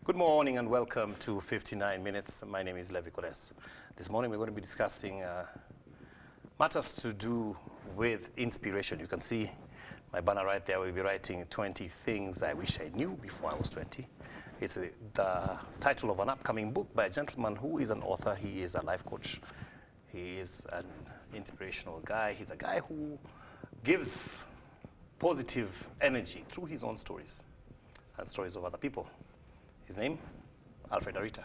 Good morning and welcome to 59 Minutes. My name is Levi Kores. This morning we're going to be discussing matters to do with inspiration. You can see my banner right there. We'll be writing 20 things I wish I knew before I was 20. It's the title of an upcoming book by a gentleman who is an author. He is a life coach. He is an inspirational guy. He's a guy who gives positive energy through his own stories and stories of other people. His name, ALFRED ARITA.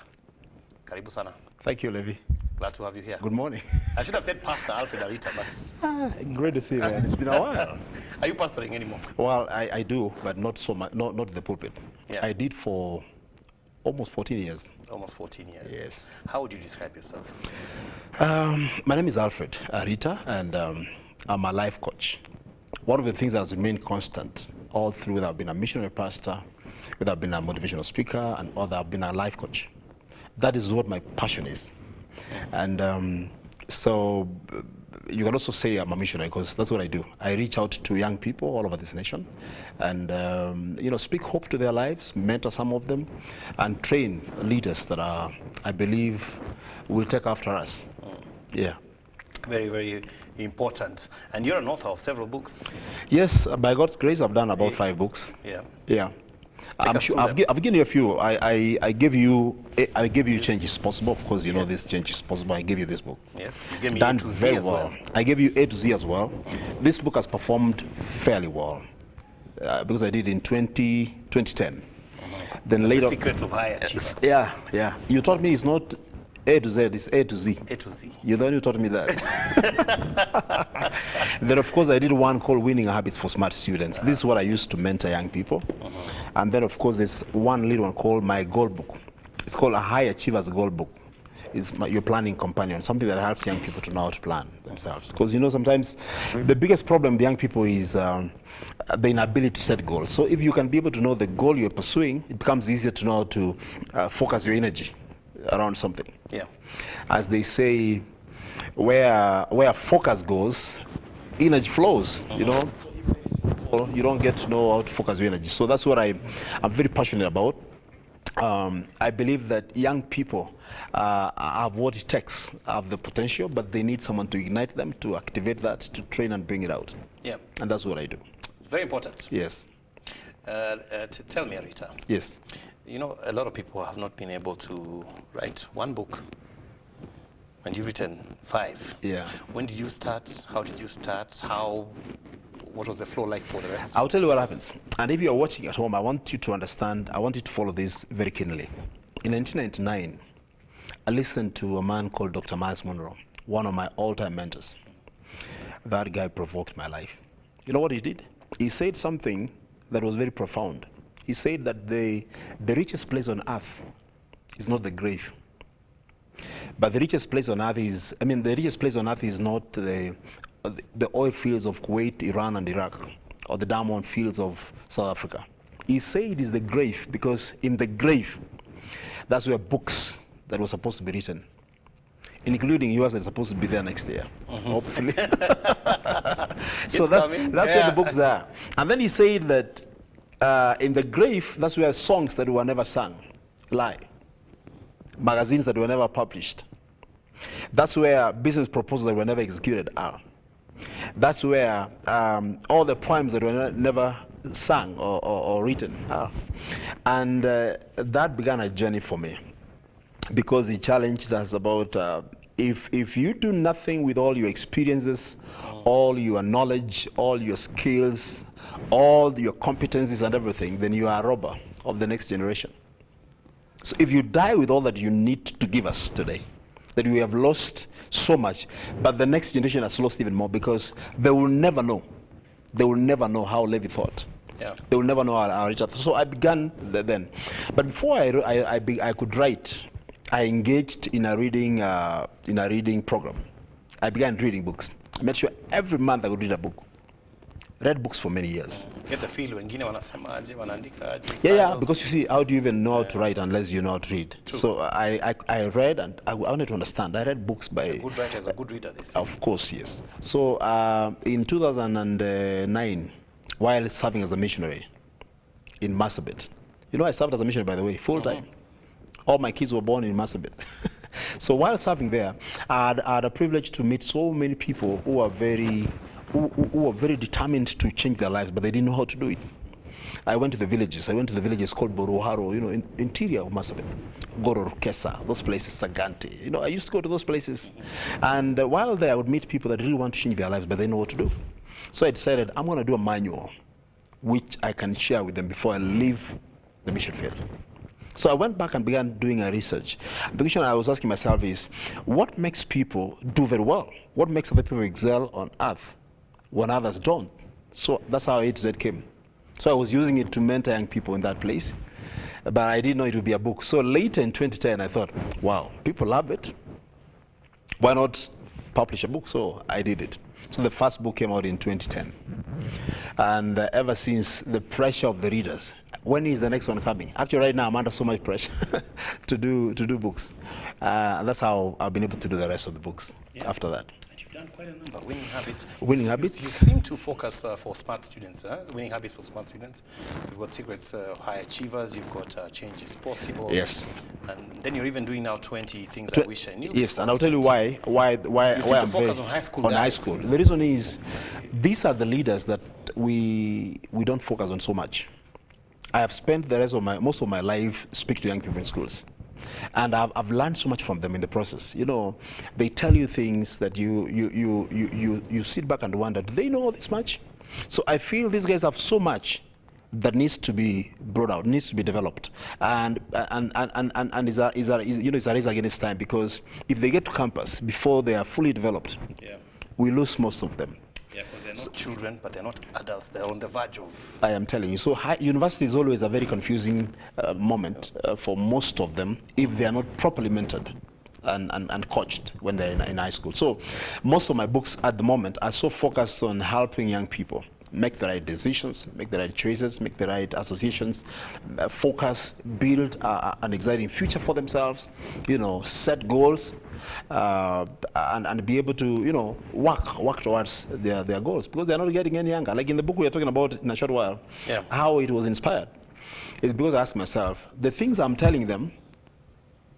Karibu sana. Thank you, Levi. Glad to have you here. Good morning. I should have said Pastor ALFRED ARITA, but... Great to see you, man. It's been a while. Are you pastoring anymore? Well, I do, but not so much, not in the pulpit. Yeah. I did for almost 14 years. Almost 14 years. Yes. How would you describe yourself? My name is ALFRED ARITA, and I'm a life coach. One of the things that has remained constant all through, whether I've been a missionary pastor, whether I've been a motivational speaker, and whether I've been a life coach. That is what my passion is. And so you can also say I'm a missionary, because that's what I do. I reach out to young people all over this nation and speak hope to their lives, mentor some of them, and train leaders that I believe will take after us. Yeah. Very, very important. And you're an author of several books. Yes, by God's grace, I've done about 5 books. Yeah. Yeah. I'm sure I've given you a few. I gave you changes possible. Of course, you know this change is possible. I gave you this book. Yes, you gave me Done A to Z very as well. well. I gave you A to Z as well. This book has performed fairly well because I did it in 2010. Then That's later, the secrets of high achievers. yeah. You taught me it's not A to Z, it's A to Z. A to Z. You're the one who taught me that. Then, of course, I did one called Winning Habits for Smart Students. This is what I used to mentor young people. And then, of course, there's one little one called My Goal Book. It's called A High Achievers Goal Book. It's your planning companion, something that helps young people to know how to plan themselves. Because, sometimes the biggest problem with young people is the inability to set goals. So if you can be able to know the goal you're pursuing, it becomes easier to know how to focus your energy around something. Yeah. As they say, where focus goes, energy flows. You don't get to know how to focus your energy. So that's what I'm very passionate about. I believe that young people have what it takes, have the potential, but they need someone to ignite them, to activate that, to train and bring it out. Yeah. And that's what I do. Very important. Yes. Tell me, Arita. Yes. A lot of people have not been able to write one book. And you've written 5. Yeah. When did you start? How did you start? What was the flow like for the rest? I'll tell you what happens. And if you're watching at home, I want you to understand, I want you to follow this very keenly. In 1999, I listened to a man called Dr. Miles Monroe, one of my all-time mentors. That guy provoked my life. You know what he did? He said something that was very profound. He said that the richest place on earth is not the grave. But the richest place on earth is, the richest place on earth is not the oil fields of Kuwait, Iran, and Iraq, or the diamond fields of South Africa. He said it is the grave, because in the grave, that's where books that were supposed to be written, including yours, are supposed to be there next year, hopefully. So that's where the books are. And then he said that in the grave, that's where songs that were never sung lie. Magazines that were never published. That's where business proposals that were never executed are. That's where all the poems that were never sung or written are. And that began a journey for me, because he challenged us about if you do nothing with all your experiences, all your knowledge, all your skills, all your competencies and everything, then you are a robber of the next generation. So if you die with all that you need to give us today, that we have lost so much, but the next generation has lost even more, because they will never know. They will never know how Levi thought. Yeah. They will never know how Richard thought. So I began then. But before I could write, I engaged in a reading program. I began reading books. I made sure every month I would read a book. Read books for many years. Get the feel wengine wanasemaje, wanaandika aje, Yeah, because you see, how do you even know how to write unless you know how to read? True. So I read, and I wanted to understand. I read books by... A good writer is a good reader, they say. Of course, yes. So in 2009, while serving as a missionary in Marsabit, You know, I served as a missionary, by the way, full time. All my kids were born in Marsabit. So while serving there, I had a privilege to meet so many people who are who were very determined to change their lives, but they didn't know how to do it. I went to the villages. I went to the villages called Boruharo, you know, interior of Marsabit, Gororkesa, those places, Saganti. You know, I used to go to those places. And while there, I would meet people that really want to change their lives, but they know what to do. So I decided I'm going to do a manual which I can share with them before I leave the mission field. So I went back and began doing a research. The question I was asking myself is, what makes people do very well? What makes other people excel on earth when others don't? So that's how A to Z came. So I was using it to mentor young people in that place, but I didn't know it would be a book. So later in 2010, I thought, wow, people love it. Why not publish a book? So I did it. So the first book came out in 2010. And ever since, the pressure of the readers. When is the next one coming? Actually, right now, I'm under so much pressure to do books. And that's how I've been able to do the rest of the books after that. And you've done quite a number. Winning Habits. Winning Habits. You seem to focus for smart students. Winning Habits for smart students. You've got Secrets High Achievers. You've got Change is Possible. Yes. And then you're even doing now 20 Things I Wish I Knew. Yes, and I'll tell you why You seem to focus on high school on guys. high school. The reason is, these are the leaders that we don't focus on so much. I have spent the rest of most of my life speaking to young people in schools. And I've learned so much from them in the process. You know, they tell you things that you sit back and wonder, do they know this much? So I feel these guys have so much that needs to be brought out, needs to be developed, and is a race against time, because if they get to campus before they are fully developed, we lose most of them. Yeah, because they're not children, but they're not adults. They're on the verge of. I am telling you. So university is always a very confusing moment for most of them if they are not properly mentored and coached when they're in high school. So most of my books at the moment are so focused on helping young people make the right decisions, make the right choices, make the right associations, focus, build an exciting future for themselves, you know, set goals, and be able to, you know, work towards their goals, because they're not getting any younger. Like in the book we are talking about in a short while, how it was inspired. It's because I asked myself, the things I'm telling them,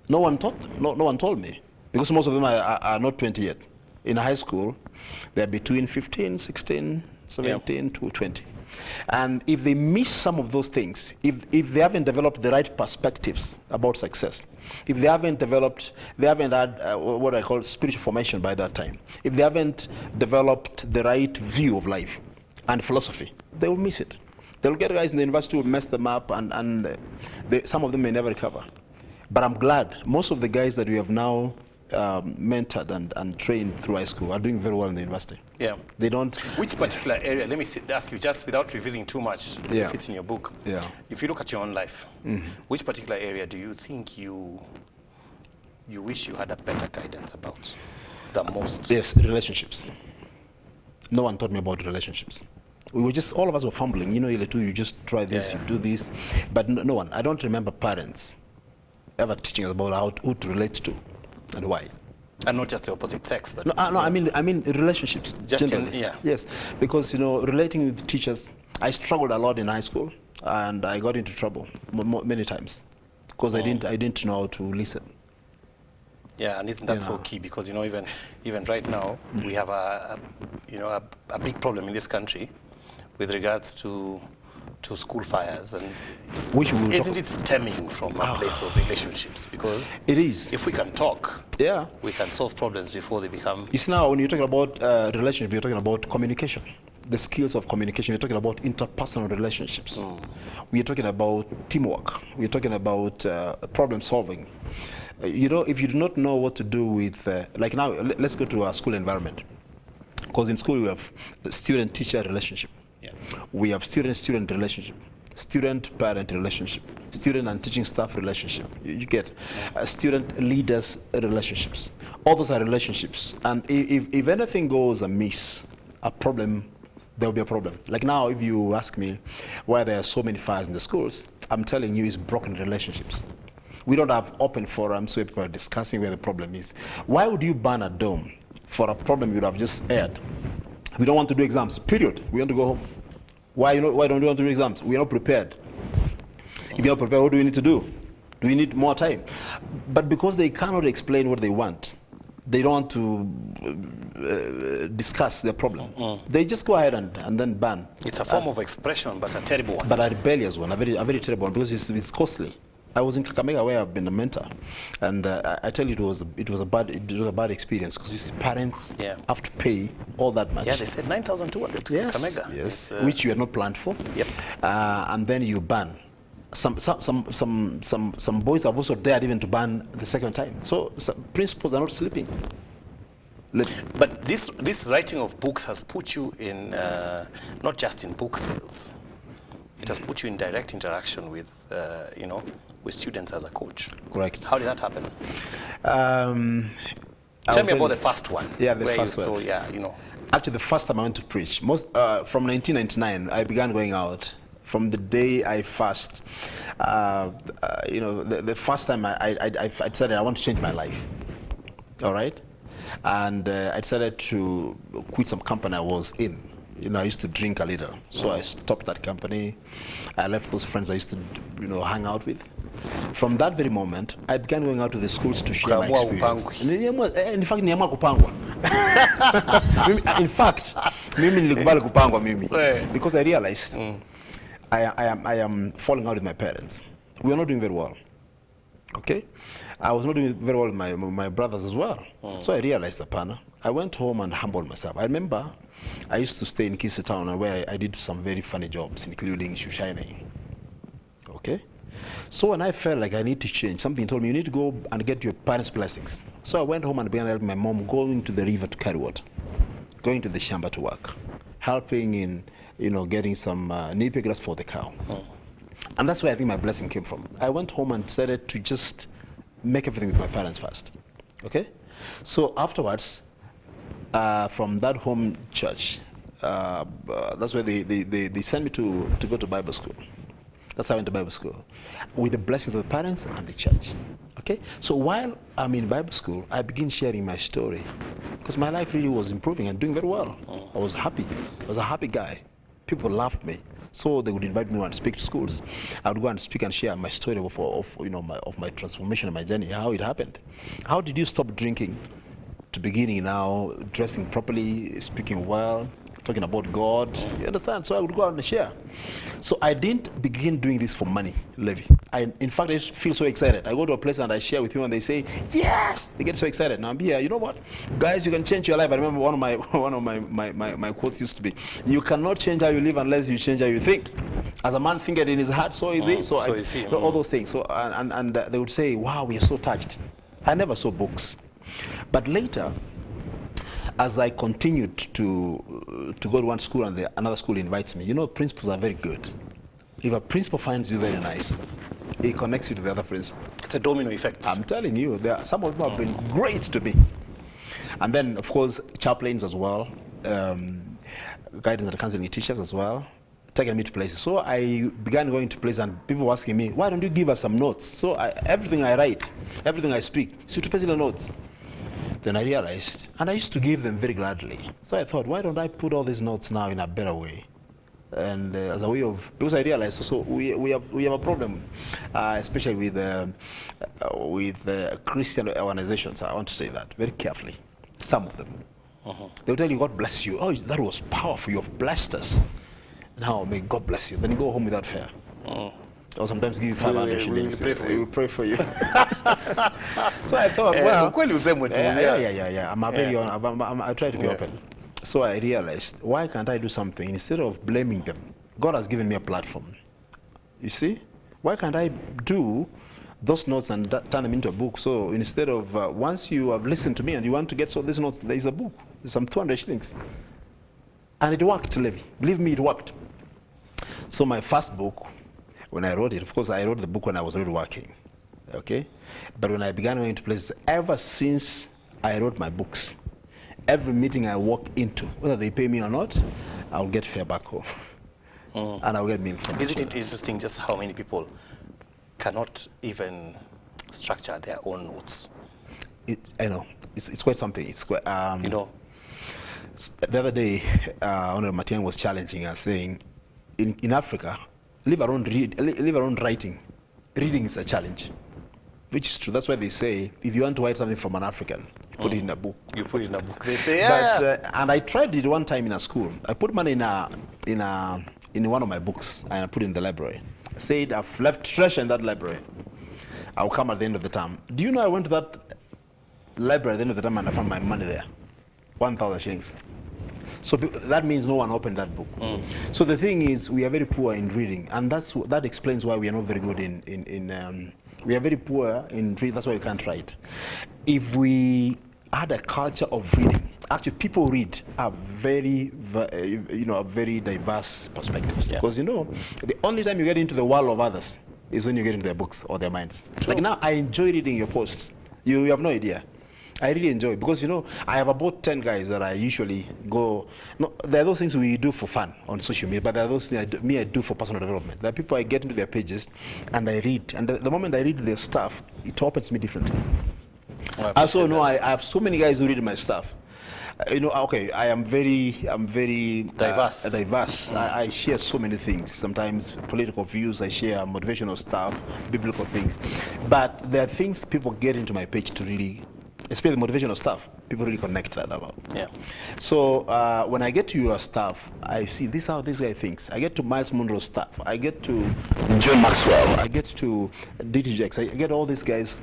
no one told me, because most of them are not 20 yet. In high school, they're between 15, 16, 17 to 20. And if they miss some of those things, if they haven't developed the right perspectives about success, if they haven't had what I call spiritual formation by that time, if they haven't developed the right view of life and philosophy, they will miss it. They'll get guys in the university who will mess them up, and some of them may never recover. But I'm glad most of the guys that we have now mentored and trained through high school are doing very well in the university. Yeah. They don't. Which particular area, let me ask you, just without revealing too much, if it's in your book. Yeah. If you look at your own life, which particular area do you think you wish you had a better guidance about the most? Yes, relationships. No one taught me about relationships. We were just, all of us were fumbling. You know, you just try this, you do this. But no one, I don't remember parents ever teaching us about who to relate to and why. And not just the opposite sex, but... No, I mean relationships. Just generally. Yes, because, you know, relating with teachers, I struggled a lot in high school, and I got into trouble many times, because I didn't know how to listen. Yeah, and isn't that so key? Because, you know, even right now, we have a big problem in this country with regards to school fires, and isn't it stemming from a place of relationships? Because it is. If we can talk, we can solve problems before they become. It's now, when you're talking about relationships, you're talking about communication, the skills of communication. You're talking about interpersonal relationships. We're talking about teamwork. We're talking about problem solving. You know, if you do not know what to do with, like now, let's go to our school environment, because in school we have student-teacher relationship. We have student-student relationship, student-parent relationship, student and teaching staff relationship. You get student-leaders relationships. All those are relationships. And if anything goes amiss, there will be a problem. Like now, if you ask me why there are so many fires in the schools, I'm telling you it's broken relationships. We don't have open forums where people are discussing where the problem is. Why would you burn a dome for a problem you would have just aired? We don't want to do exams, period. We want to go home. Why don't you want to do exams? We are not prepared. If you're not prepared, what do we need to do? Do we need more time? But because they cannot explain what they want, they don't want to discuss their problem. They just go ahead and then ban. It's a form of expression, but a terrible one. But a rebellious one, a very terrible one, because it's costly. I was in Kakamega where I've been a mentor, and I tell you it was a bad experience, because you see parents have to pay all that much. Yeah, they said 9,200 to Kakamega. Yes, which you had not planned for. Yep. And then you ban. Some boys have also dared even to ban the second time. So some principals are not sleeping. But this writing of books has put you in not just in book sales. It has put you in direct interaction with with students as a coach. Correct. How did that happen? Tell me about the first one. Yeah, the first one. So Actually, the first time I went to preach, from 1999, I began going out. From the day I fast, the first time I decided I want to change my life. All right, and I decided to quit some company I was in. I used to drink a little, so I stopped that company. I left those friends I used to, hang out with. From that very moment, I began going out to the schools to share my experience. In fact, niamua kupangwa. In fact, mimi nilikubali kupangwa mimi, because I realized I am falling out with my parents. We are not doing very well. Okay, I was not doing very well with my brothers as well. So I realized that, I went home and humbled myself. I remember I used to stay in Kisi Town, where I did some very funny jobs, including shoe shining. Okay, so when I felt like I need to change, something told me you need to go and get your parents' blessings. So I went home and began helping my mom going to the river to carry water, going to the shamba to work, helping in getting some napier grass for the cow. And that's where I think my blessing came from. I went home and decided to just make everything with my parents first. Okay, so afterwards, from that home church, that's where they sent me to go to Bible school. That's how I went to Bible school, with the blessings of the parents and the church. Okay, so while I'm in Bible school, I begin sharing my story, because my life really was improving and doing very well. I was happy. I was a happy guy. People loved me, so they would invite me to speak to schools. I would go and speak and share my story of my transformation and my journey, how it happened. How did you stop drinking to beginning now dressing properly, speaking well, talking about God? You understand? So I would go out and share. So I didn't begin doing this for money, Levi. In fact, I used to feel so excited. I go to a place and I share with people, and they say, yes! They get so excited. Now I'm here. You know what? Guys, you can change your life. I remember one of my quotes used to be, you cannot change how you live unless you change how you think. As a man thinketh in his heart, so is he. So is he. All those things. So and they would say, wow, we are so touched. I never saw books. But later, as I continued to go to one school and another school invites me, principals are very good. If a principal finds you very nice, he connects you to the other principal. It's a domino effect. I'm telling you, some of them have been great to me. And then, of course, chaplains as well, guidance and counseling teachers as well, taking me to places. So I began going to places, and people were asking me, why don't you give us some notes? So everything I write, everything I speak, so to the notes. Then I realized, and I used to give them very gladly. So I thought, why don't I put all these notes now in a better way? And as a way of, because I realized also we have a problem, especially with Christian organizations. I want to say that very carefully. Some of them, they will tell you, God bless you. Oh, that was powerful. You have blessed us. Now may God bless you. Then you go home without fare. Or sometimes give you 500 shillings. We will pray for you. So I thought, well, I try to be open. So I realized, why can't I do something instead of blaming them? God has given me a platform. You see? Why can't I do those notes and turn them into a book? So instead of, once you have listened to me and you want to get these notes, there is a book. There's some 200 shillings. And it worked, Levi. Believe me, it worked. So my first book, when I wrote it, of course, I wrote the book when I was already working. Okay? But when I began going to places, ever since I wrote my books, every meeting I walk into, whether they pay me or not, I'll get fare back home. And I'll get milk from Isn't it interesting just how many people cannot even structure their own notes? I know. It's quite something. It's quite, the other day, Honorable Matiang was challenging us, saying, in Africa, leave around writing. reading is a challenge, which is true. That's why they say, if you want to write something from an African, put it in a book. You put it in a book. They say, yeah. But, and I tried it one time in a school. I put money in one of my books, and I put it in the library. I said, I've left treasure in that library. I'll come at the end of the term. Do you know I went to that library at the end of the term and I found my money there? 1,000 shillings. So that means no one opened that book. So the thing is, we are very poor in reading, and that explains why we are not very good we are very poor in reading. That's why we can't write. If we had a culture of reading, actually people read a very diverse perspectives. Because the only time you get into the world of others is when you get into their books or their minds. True. Like now, I enjoy reading your posts. You have no idea. I really enjoy it because I have about 10 guys that I usually go. No, there are those things we do for fun on social media, but there are those things I do for personal development. There are people I get into their pages and I read, and the moment I read their stuff, it opens me differently. I have so many guys who read my stuff. Okay, I'm very diverse. I share so many things. Sometimes political views, I share motivational stuff, biblical things. But there are things people get into my page to really, especially motivational stuff, people really connect that a lot. Yeah. So when I get to your stuff, I see this is how this guy thinks. I get to Miles Monroe's stuff. I get to John Maxwell. I get to DTJX. I get all these guys'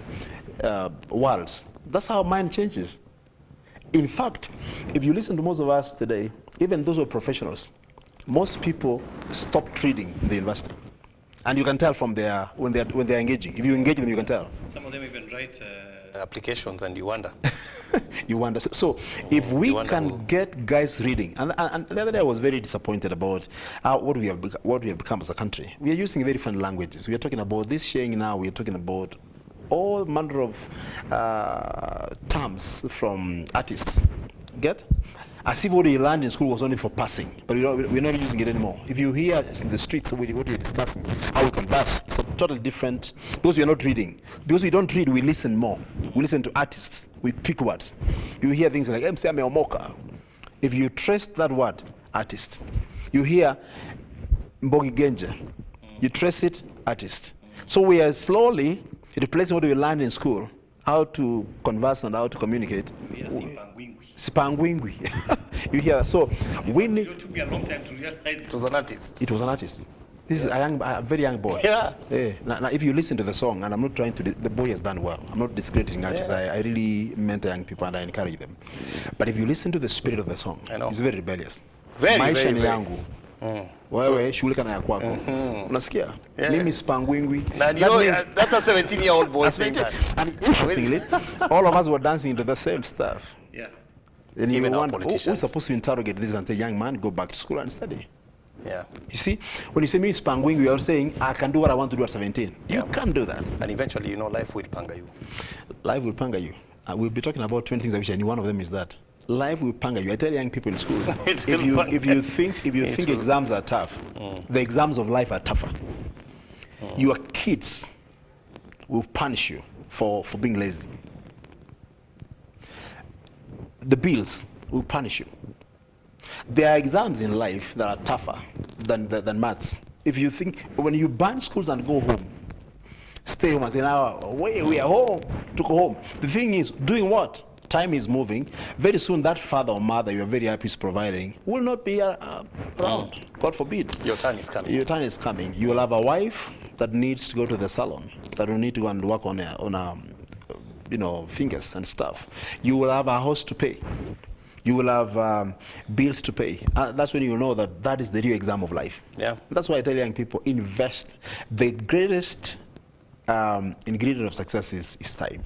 worlds. That's how mind changes. In fact, if you listen to most of us today, even those who are professionals, most people stopped reading in the university. And you can tell from when they're engaging. If you engage them, you can tell. Some of them even write applications, and you wonder. You wonder. So if we can get guys reading, and the other day I was very disappointed about what we have become as a country. We are using very different languages. We are talking about this sharing now. We are talking about all manner of terms from artists. Get? As if what we learned in school was only for passing, but we're not using it anymore. If you hear in the streets what we're discussing, how we converse, it's totally different, because we're not reading. Because we don't read, we listen more. We listen to artists, we pick words. You hear things like Msame Omoka. If you trace that word, artist. You hear Mbogi Genja. You trace it, artist. So we are slowly replacing what we learned in school, how to converse and how to communicate. Sipangwingwi. You hear? So we need. It took me a long time to realize it was an artist. It was an artist. This is a very young boy. Yeah. Now, if you listen to the song, and I'm not trying to, the boy has done well. I'm not discrediting artists. I really mentor young people and I encourage them. But if you listen to the spirit of the song, it's very rebellious. Very. Yangu. Wewe shughulika na ya kwako. Unasikia? Mimi sipangwingwi. That's a 17-year-old boy saying that. And interestingly, all of us were dancing to the same stuff. Yeah. And even our politicians. We're supposed to interrogate this and say, young man, go back to school and study. Yeah. You see, when you say me spangwingwi, you're saying I can do what I want to do at 17. Yeah. You can't do that. And eventually, life will panga you. Life will panga you. We'll be talking about 20 things, and one of them is that. Life will panga you. I tell young people in schools, if you think exams are tough, the exams of life are tougher. Your kids will punish you for being lazy. The bills will punish you. There are exams in life that are tougher than maths. If you think, when you ban schools and go home, stay home and say, now, we are home, to go home. The thing is, doing what? Time is moving. Very soon, that father or mother you are very happy is providing will not be around. God forbid. Your turn is coming. Your turn is coming. You will have a wife that needs to go to the salon, that will need to go and work on fingers and stuff. You will have a house to pay. You will have bills to pay. That's when you know that is the real exam of life. Yeah. That's why I tell young people, invest. The greatest ingredient of success is time.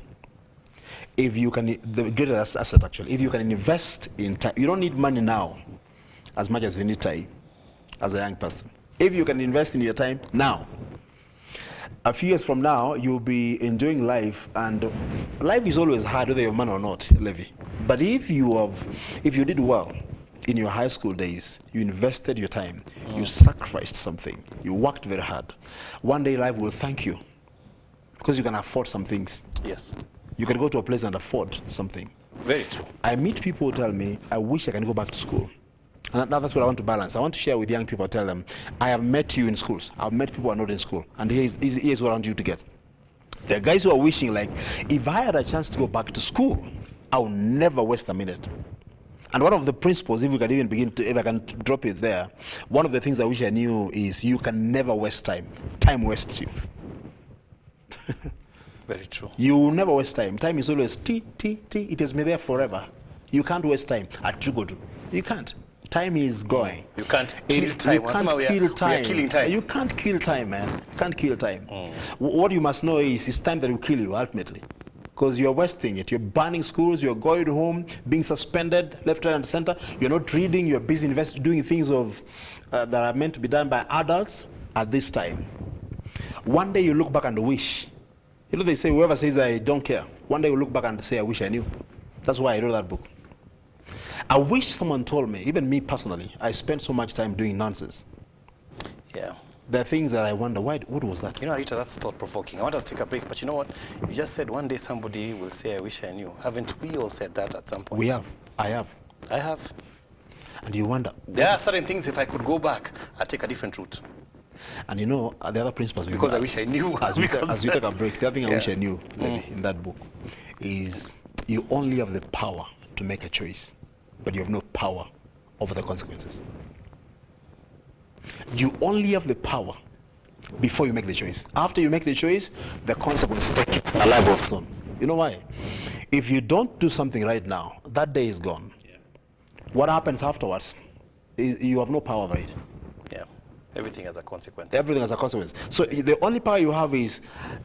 If you can, the greatest asset actually, if you can invest in time, you don't need money now as much as you need time as a young person. If you can invest in your time now, a few years from now, you'll be enjoying life, and life is always hard whether you're a man or not, Levi. But if you did well in your high school days, you invested your time, you sacrificed something, you worked very hard, one day life will thank you because you can afford some things. Yes. You can go to a place and afford something. Very true. I meet people who tell me, I wish I can go back to school And that's what I want to balance. I want to share with young people, tell them, I have met you in schools. I've met people who are not in school. And here's what I want you to get. There are guys who are wishing, like, if I had a chance to go back to school, I would never waste a minute. And one of the principles, if we can even begin to, if I can drop it there, one of the things I wish I knew is you can never waste time. Time wastes you. Very true. You will never waste time. Time is always T. It has been there forever. You can't waste time. You can't. Time is going. You can't kill time. You can't kill time. We are killing time. You can't kill time, man. You can't kill time. What you must know is it's time that will kill you ultimately. Because you're wasting it. You're burning schools, you're going home, being suspended, left, right, and center. You're not reading, you're busy doing things that are meant to be done by adults at this time. One day you look back and wish. You know, they say, whoever says I don't care, one day you look back and say, I wish I knew. That's why I wrote that book. I wish someone told me, even me personally, I spent so much time doing nonsense. Yeah. There are things that I wonder, what was that? You know, ARITA, that's thought-provoking. I want us to take a break, but you know what? You just said one day somebody will say, I wish I knew. Haven't we all said that at some point? We have. I have. I have. And you wonder. There are certain things, if I could go back, I'd take a different route. And you know, the other principles... Because I wish I knew. As we take a break, the other thing I wish I knew in that book is you only have the power to make a choice, but you have no power over the consequences. You only have the power before you make the choice. After you make the choice, the consequences take a life of its own. You know why? If you don't do something right now, that day is gone. Yeah. What happens afterwards, you have no power over it. Yeah. Everything has a consequence. Everything has a consequence. So the only power you have is,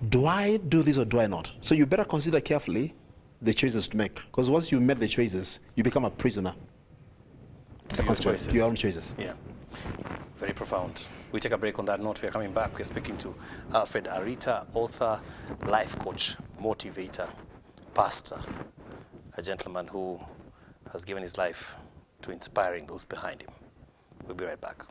do I do this or do I not? So you better consider carefully the choices to make. Because once you made the choices, you become a prisoner to the consequences, to your own choices. Yeah. Very profound. We take a break on that note. We are coming back. We're speaking to ALFRED, ARITA, author, life coach, motivator, pastor, a gentleman who has given his life to inspiring those behind him. We'll be right back.